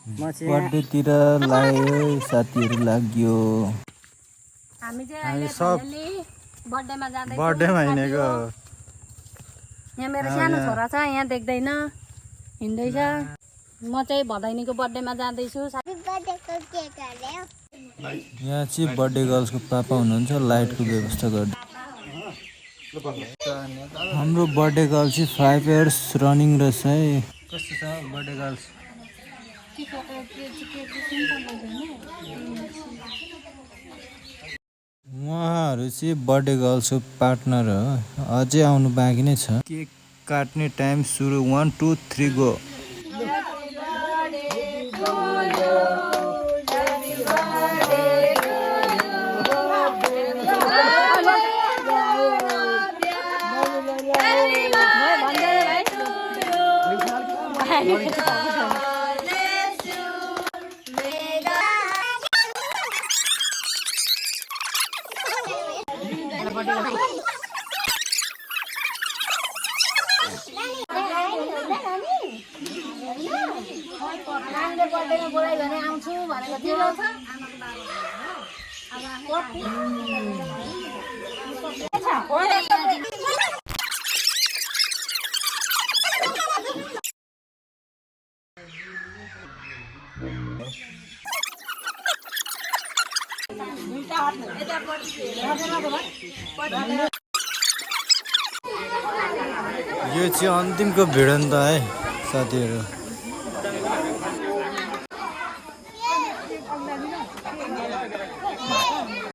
बर्थडेतिर लाग्यो साथीहरू लाग्यो हामी चाहिँ सब बर्थडेमा जाँदैछौँ। बर्थडेमा हिँडेको यहाँ मेरो सानो छोरा छ, यहाँ देख्दैन, हिँड्दैछ। म चाहिँ भदैनीको बर्थडेमा जाँदैछु। यहाँ चाहिँ बर्थडे गर्ल्सको पापा हुनुहुन्छ, लाइटको व्यवस्था गर्दै। हाम्रो बर्थडे गर्ल चाहिँ 5 इयर्स रनिङ रहेछ है। कस्तो छ बर्थडे गर्ल्स? उहाँहरू चाहिँ बर्थडे गर्ल्सको पार्टनर हो, अझै आउनु बाँकी नै छ। केक काट्ने टाइम सुरु, 1 2 3 गो। बर्थडेमा बोलायो भने आउँछु भनेको थियो। यो चाहिँ अन्तिमको भिड नि त है साथीहरू।